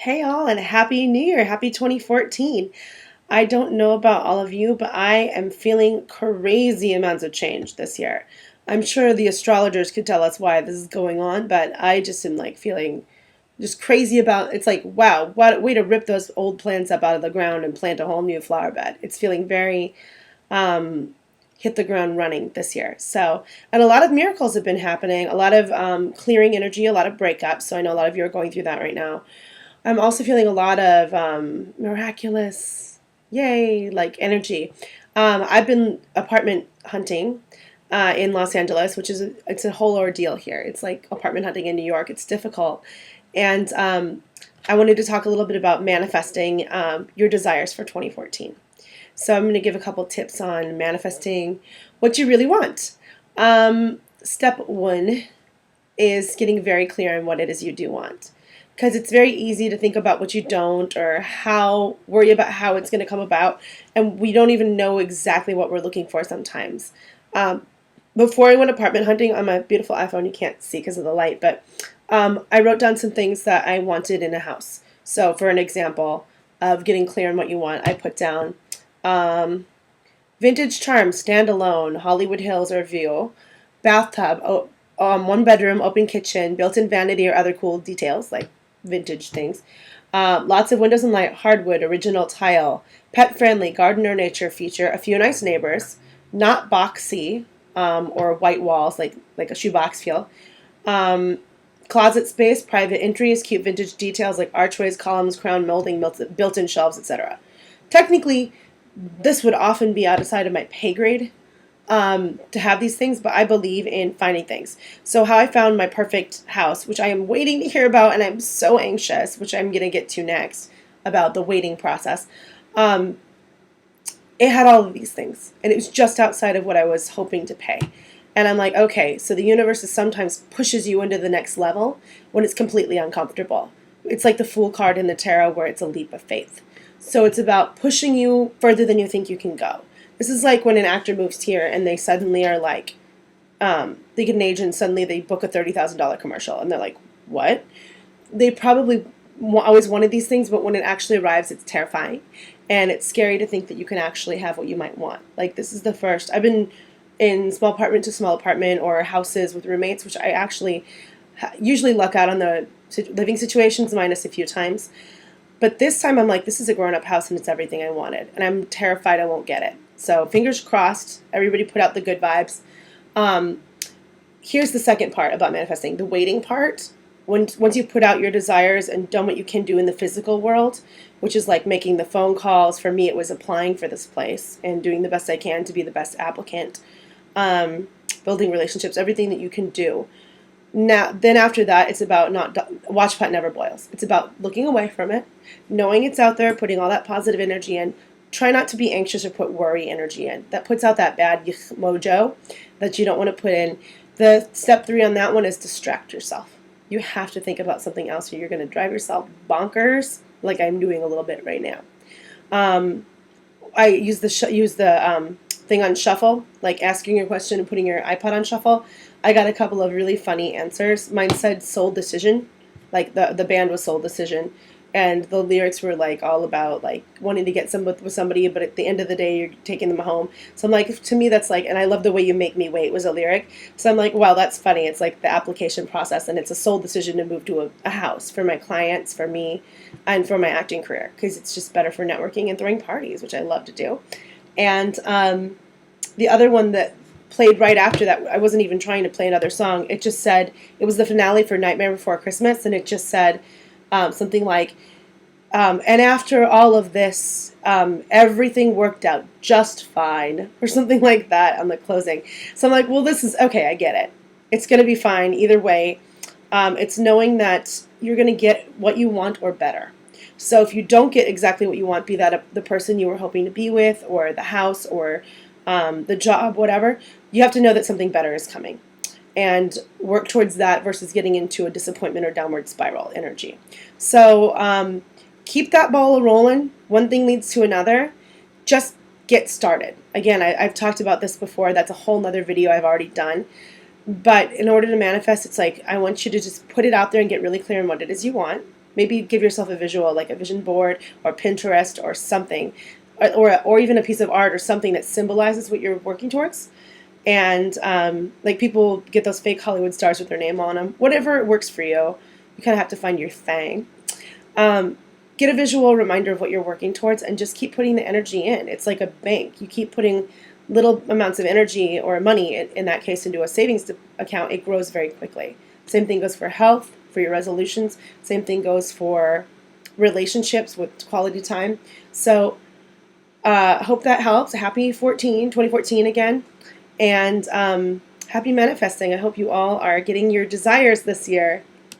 Hey all, and Happy New Year. Happy 2014. I don't know about all of you, but I am feeling crazy amounts of change this year. I'm sure the astrologers could tell us why this is going on, but I just am like feeling just crazy about it's like, wow, what a way to rip those old plants up out of the ground and plant a whole new flower bed. It's feeling very um, hit the ground running this year. So, and a lot of miracles have been happening, a lot of clearing energy, a lot of breakups. So I know a lot of you are going through that right now. I'm also feeling a lot of miraculous, yay, like energy. I've been apartment hunting in Los Angeles, which is it's a whole ordeal here. It's like apartment hunting in New York. It's difficult, and I wanted to talk a little bit about manifesting your desires for 2014. So I'm going to give a couple tips on manifesting what you really want. Step one is getting very clear on what it is you do want, because it's very easy to think about what you don't or how worry about how it's going to come about, and we don't even know exactly what we're looking for sometimes. um, Before I went apartment hunting on my beautiful iPhone, you can't see because of the light, but I wrote down some things that I wanted in a house. So for an example of getting clear on what you want, I put down um, vintage charm, standalone, Hollywood Hills or view, bathtub, one bedroom, open kitchen, built-in vanity or other cool details like vintage things. Lots of windows and light, hardwood, original tile, pet friendly, garden or nature feature, a few nice neighbors, not boxy or white walls like a shoebox feel. Um, Closet space, private entries, cute vintage details like archways, columns, crown molding, built-in shelves, etc. Technically, this would often be outside of my pay grade to have these things, but I believe in finding things. So how I found my perfect house, which I am waiting to hear about, and I'm so anxious, which I'm going to get to next, about the waiting process. Um, it had all of these things, and it was just outside of what I was hoping to pay. And I'm like, okay, so the universe sometimes pushes you into the next level when it's completely uncomfortable. It's like the Fool card in the tarot where it's a leap of faith. So it's about pushing you further than you think you can go. This is like when an actor moves here and they suddenly are like, they get an agent, suddenly they book a $30,000 commercial, and they're like, what? They probably always wanted these things, but when it actually arrives, it's terrifying. And it's scary to think that you can actually have what you might want. Like, this is the first. I've been in small apartment to small apartment or houses with roommates, which I actually usually luck out on the living situations, minus a few times. But this time I'm like, this is a grown-up house and it's everything I wanted. And I'm terrified I won't get it. So fingers crossed, everybody put out the good vibes. Um, Here's the second part about manifesting, the waiting part. Once you put out your desires and done what you can do in the physical world, which is like making the phone calls. For me, it was applying for this place and doing the best I can to be the best applicant, building relationships, everything that you can do. Now, then after that, it's about not watch pot never boils. It's about looking away from it, knowing it's out there, putting all that positive energy in. Try not to be anxious or put worry energy in. That puts out that bad mojo that you don't want to put in. The step 3 on that one is distract yourself. You have to think about something else or you're going to drive yourself bonkers like I'm doing a little bit right now. I use the thing on shuffle, like asking your question and putting your iPod on shuffle. I got a couple of really funny answers. Mine said Soul Decision, like the band was Soul Decision, and the lyrics were like all about like wanting to get some with somebody, but at the end of the day you're taking them home. So I'm like, to me that's like, and I love the way you make me wait was a lyric. So I'm like, wow, that's funny. It's like the application process, and it's a soul decision to move to a house for my clients, for me, and for my acting career, because it's just better for networking and throwing parties, which I love to do. And the other one that played right after that, I wasn't even trying to play another song. It just said, it was the finale for Nightmare Before Christmas, and it just said something like, and after all of this, everything worked out just fine, or something like that on the closing. So I'm like, well, this is, okay, I get it. It's going to be fine either way. It's knowing that you're going to get what you want or better. So if you don't get exactly what you want, be that the person you were hoping to be with, or the house, or the job, whatever, you have to know that something better is coming and work towards that versus getting into a disappointment or downward spiral energy. So keep that ball rolling. One thing leads to another. Just get started. Again, I've talked about this before. That's a whole nother video I've already done. But in order to manifest, it's like I want you to just put it out there and get really clear on what it is you want. Maybe give yourself a visual, like a vision board or Pinterest or something, or even a piece of art or something that symbolizes what you're working towards. And like people get those fake Hollywood stars with their name on them. Whatever works for you. You kind of have to find your thing. Um, get a visual reminder of what you're working towards and just keep putting the energy in. It's like a bank. You keep putting little amounts of energy or money, in that case, into a savings account. It grows very quickly. Same thing goes for health, for your resolutions. Same thing goes for relationships with quality time. So hope that helps. Happy 2014 again. And happy manifesting. I hope you all are getting your desires this year.